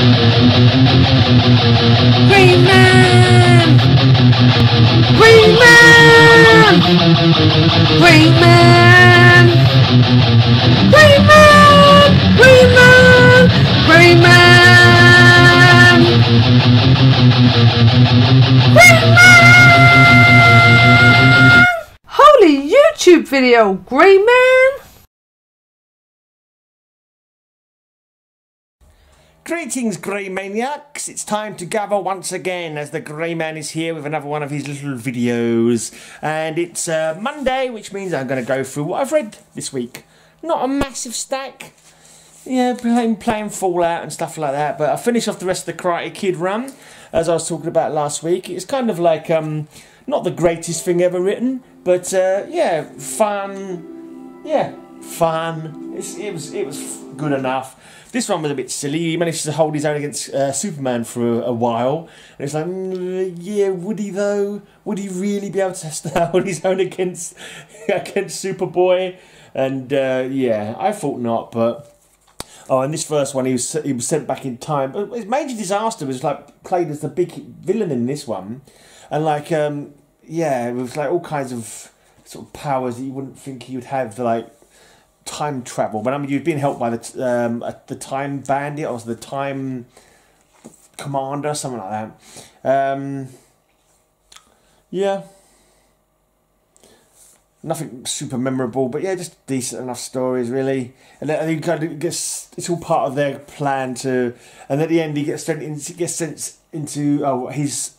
Greyman! Greyman! Greyman! Greyman! Greyman! Greyman! Greyman! Holy YouTube video, Greyman! Greetings, Grey Maniacs! It's time to gather once again as the Greyman is here with another one of his little videos. And it's Monday, which means I'm going to go through what I've read this week. Not a massive stack. Yeah, playing Fallout and stuff like that. But I finished off the rest of the Karate Kid run, as I was talking about last week. It's kind of like, not the greatest thing ever written, but yeah, fun. Yeah, fun. It was good enough. This one was a bit silly. He managed to hold his own against Superman for a while. And it's like, yeah, would he though? Would he really be able to hold his own against Superboy? And yeah, I thought not. But oh, and this first one, he was sent back in time. But his major disaster was like played as the big villain in this one, and like yeah, it was like all kinds of sort of powers that you wouldn't think he would have, like time travel. But I mean, you've been helped by the time bandit or the time commander, something like that. Yeah, nothing super memorable, but yeah, just decent enough stories, really. And then he kind of gets, it's all part of their plan to, and at the end he gets sent into his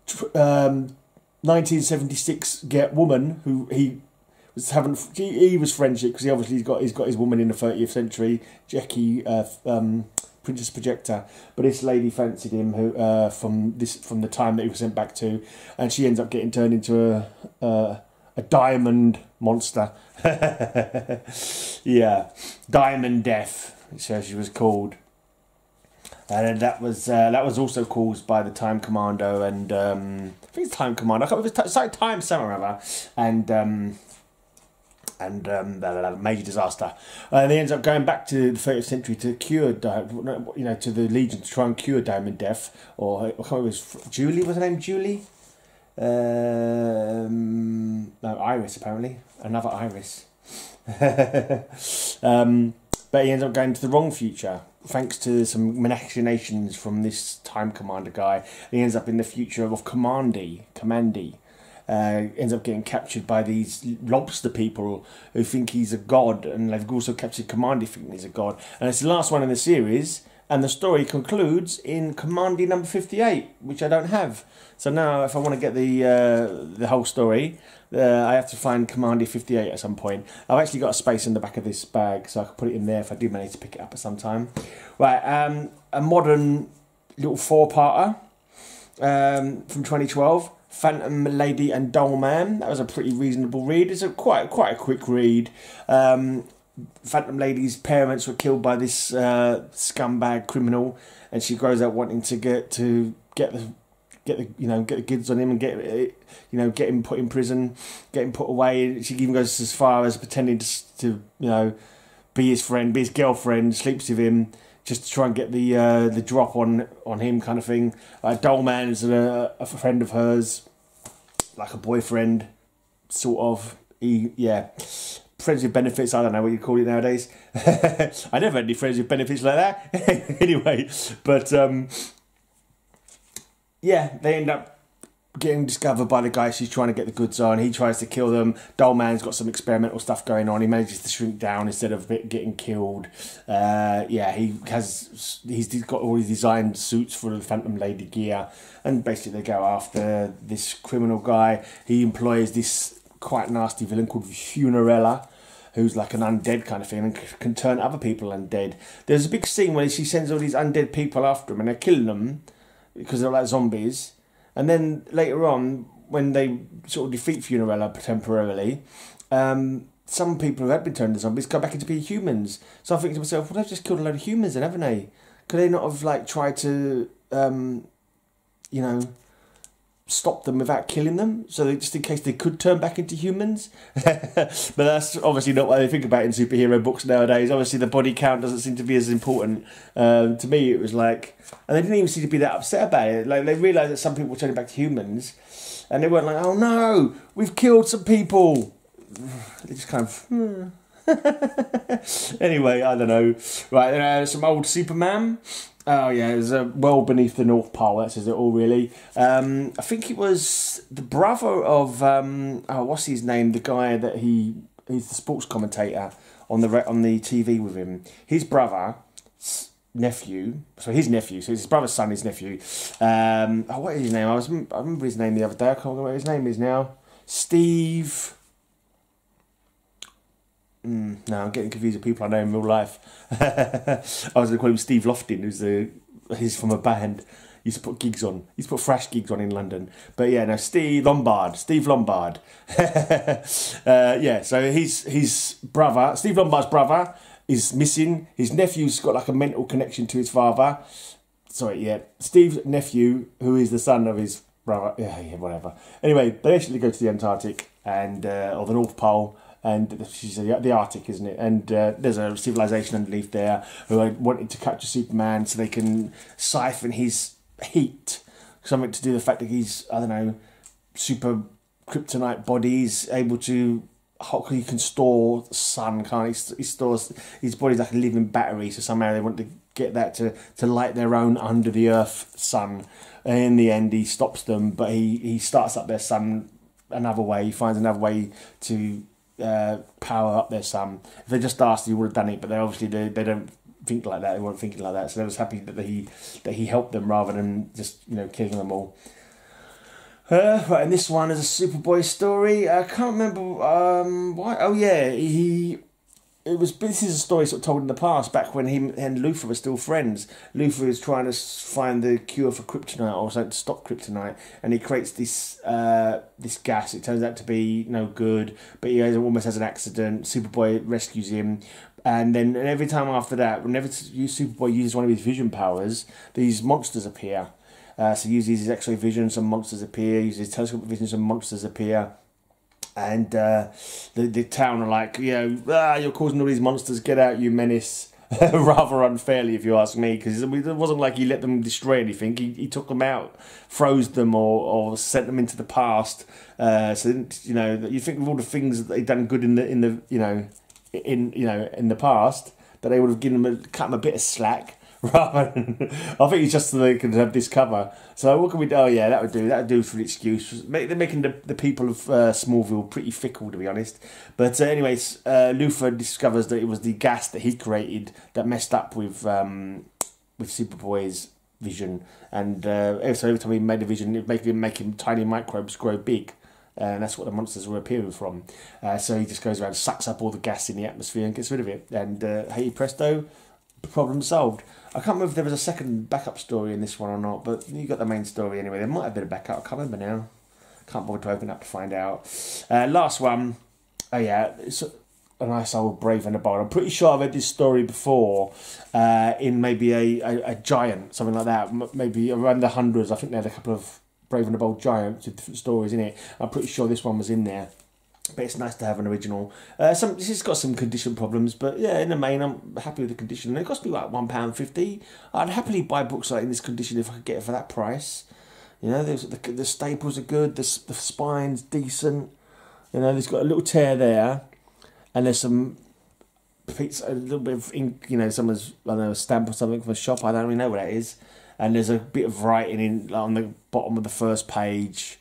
1976 woman who he was he was friendship, because he obviously he's got his woman in the 30th century, Jackie, Princess Projector, but this lady fancied him who from the time that he was sent back to, and she ends up getting turned into a diamond monster. Yeah, Diamond Death, so she was called. And that was also caused by the Time Commando, and I think it's Time Commando. I can't remember, it's like Time something or other, and major disaster. And he ends up going back to the 30th century to cure, to the Legion to try and cure Diamond Death, or I can't remember, Julie, was her name Julie? No, Iris, apparently, another Iris. But he ends up going to the wrong future, thanks to some machinations from this Time Commander guy. He ends up in the future of Commandi. Ends up getting captured by these lobster people who think he's a god, and they've also captured Commandi thinking he's a god. And it's the last one in the series, and the story concludes in Commandi number 58, which I don't have. So now, if I want to get the whole story, I have to find Commandi 58 at some point. I've actually got a space in the back of this bag, so I can put it in there if I do manage to pick it up at some time. Right, a modern little four-parter from 2012. Phantom Lady and Doyle Man. That was a pretty reasonable read. It's quite a quick read. Phantom Lady's parents were killed by this scumbag criminal, and she grows up wanting to get the goods on him and get him put in prison, get him put away. She even goes as far as pretending to be his friend, be his girlfriend, sleeps with him, just to try and get the drop on him, kind of thing. Doyle Man is a friend of hers, like a boyfriend, sort of. Friends with benefits, I don't know what you call it nowadays. I never had any friends with benefits like that. Anyway, but yeah, they end up getting discovered by the guy she's trying to get the goods on. He tries to kill them. Doyle Man's got some experimental stuff going on. He manages to shrink down instead of getting killed. Yeah, he's got all his designed suits for the Phantom Lady gear, and basically they go after this criminal guy. He employs this quite nasty villain called Funerella, who's like an undead kind of thing and can turn other people undead. There's a big scene where she sends all these undead people after him, and they're killing them because they're like zombies. And then later on, when they sort of defeat Funerella temporarily, some people who had been turned into zombies go back into being humans. So I think to myself, well, they've just killed a load of humans then, haven't they? Could they not have like tried to, stop them without killing them, so they, just in case they could turn back into humans. But that's obviously not what they think about in superhero books nowadays. Obviously the body count doesn't seem to be as important. To me it was like, and they didn't even seem to be that upset about it. Like, they realised that some people were turning back to humans, and they weren't like, oh no, we've killed some people. They just kind of anyway, I don't know. Right, some old Superman. Oh yeah, it was well beneath the North Pole. That says it all, really. I think it was the brother of what's his name? The guy that he's the sports commentator on the TV with him. His brother, nephew. So his nephew. So it's his brother's son, his nephew. What is his name? I remember his name the other day. I can't remember what his name is now. Steve. No, I'm getting confused with people I know in real life. I was going to call him Steve Loftin, he's from a band. He used to put gigs on. He used to put thrash gigs on in London. But yeah, no, Steve Lombard. Yeah, so his brother, Steve Lombard's brother, is missing. His nephew's got like a mental connection to his father. Sorry, yeah, Steve's nephew, who is the son of his brother. Yeah, whatever. Anyway, they actually go to the Antarctic and or the North Pole. And she's the Arctic, isn't it? And there's a civilization underneath there who are wanting to capture Superman so they can siphon his heat. Something to do with the fact that he's, I don't know, super kryptonite body. He's able to, he can store sun, can't he? He stores, his body's like a living battery, so somehow they want to get that to light their own under the earth sun. And in the end, he stops them, but he starts up their sun another way. He finds another way to power up their sun. If they just asked, he would have done it, but they obviously they don't think like that. They weren't thinking like that, so they was happy that he helped them rather than just killing them all. Right, and this one is a Superboy story. I can't remember why. Oh yeah, this is a story sort of told in the past, back when him and Luthor were still friends. Luthor is trying to find the cure for kryptonite, or something to stop kryptonite, and he creates this this gas. It turns out to be no good, but he almost has an accident. Superboy rescues him, and then every time after that, whenever Superboy uses one of his vision powers, these monsters appear. So he uses his X-ray vision, some monsters appear. He uses his telescopic vision, some monsters appear. And the town are like, you're causing all these monsters, get out, you menace. Rather unfairly, if you ask me, because it wasn't like he let them destroy anything. He took them out, froze them, or sent them into the past. So you think of all the things that they've done good in the past, that they would have cut them a bit of slack. Rather than, I think it's just so they can have this cover. So what can we do? Oh yeah, that would do. That would do for the excuse. They're making the people of Smallville pretty fickle, to be honest. But anyways, Luthor discovers that it was the gas that he created that messed up with Superboy's vision, and so every time he made a vision, it would make him tiny microbes grow big. And that's what the monsters were appearing from. So he just goes around, sucks up all the gas in the atmosphere and gets rid of it. And hey presto, problem solved. I can't remember if there was a second backup story in this one or not, but you got the main story anyway. There might have been a backup, I can't remember now. Can't bother to open up to find out. Last one. Oh yeah, it's a nice old Brave and the Bold. I'm pretty sure I've read this story before in maybe a giant, something like that. Maybe around the hundreds. I think they had a couple of Brave and the Bold giants with different stories in it. I'm pretty sure this one was in there. But it's nice to have an original. This has got some condition problems, but yeah, in the main, I'm happy with the condition. And it cost me like £1.50. I'd happily buy books like in this condition if I could get it for that price. The staples are good, the spine's decent. There's got a little tear there, and there's some a little bit of ink. Someone's a stamp or something from a shop. I don't really know what that is. And there's a bit of writing on the bottom of the first page.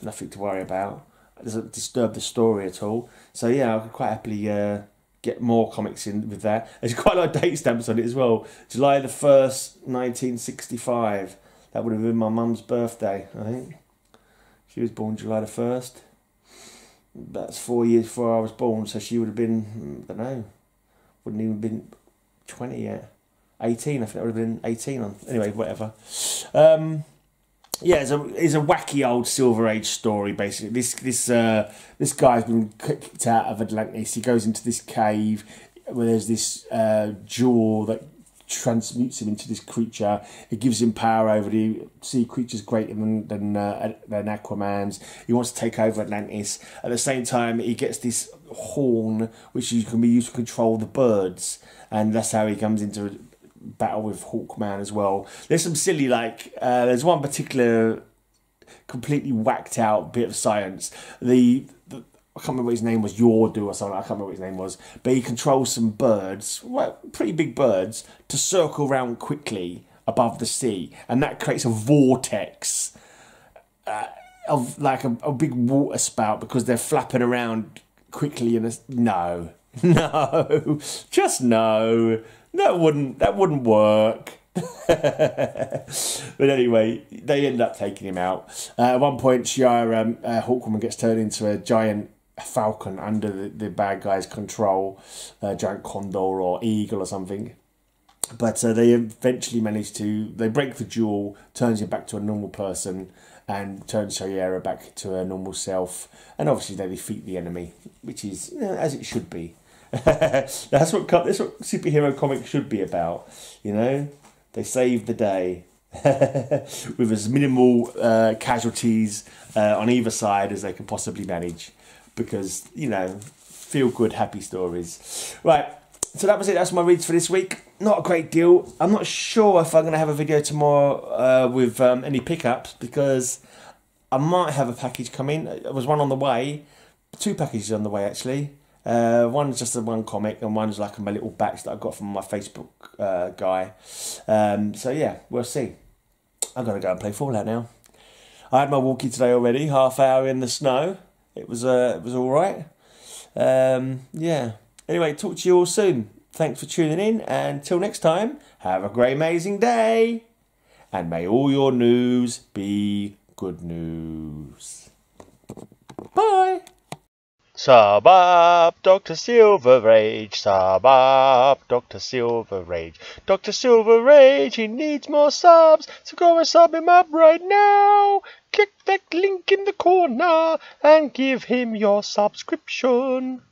Nothing to worry about. It doesn't disturb the story at all. So yeah, I could quite happily get more comics in with that. There's quite a lot of date stamps on it as well. July the 1st, 1965. That would have been my mum's birthday, I think. She was born July the 1st. That's 4 years before I was born, so she would have been, I don't know, wouldn't even been 20 yet. 18, I think that would have been 18 on. Anyway, whatever. Yeah, it's a wacky old Silver Age story, basically. This guy's been kicked out of Atlantis. He goes into this cave where there's this jewel that transmutes him into this creature. It gives him power over the sea creatures greater than Aquaman's. He wants to take over Atlantis. At the same time, he gets this horn which can be used to control the birds, and that's how he comes into battle with Hawkman as well. There's some silly, like there's one particular completely whacked out bit of science. I can't remember what his name was, Yordu or something. I can't remember what his name was. But he controls some birds, well, pretty big birds, to circle around quickly above the sea. And that creates a vortex of like a big water spout because they're flapping around quickly. No, just no. That wouldn't work. But anyway, they end up taking him out. At one point, Hawkwoman gets turned into a giant falcon under the bad guy's control, giant condor or eagle or something. But they eventually manage to, they break the jewel, turns him back to a normal person, and turns Shiera back to her normal self. And obviously they defeat the enemy, which is as it should be. that's what superhero comics should be about, They save the day with as minimal casualties on either side as they can possibly manage, because feel good, happy stories. Right, so that was it. That's my reads for this week. Not a great deal. I'm not sure if I'm going to have a video tomorrow with any pickups, because I might have a package coming. There was one on the way, 2 packages on the way actually. One's just one comic, and one's like my little batch that I got from my Facebook guy. So yeah, we'll see. I've got to go and play Fallout now. I had my walkie today already, half hour in the snow. It was all right. Yeah. Anyway, talk to you all soon. Thanks for tuning in, and until next time, have a great, amazing day, and may all your news be good news. Bye. Sub up, DrSilverAge, sub up, DrSilverAge. DrSilverAge, he needs more subs, so go and sub him up right now. Click that link in the corner and give him your subscription.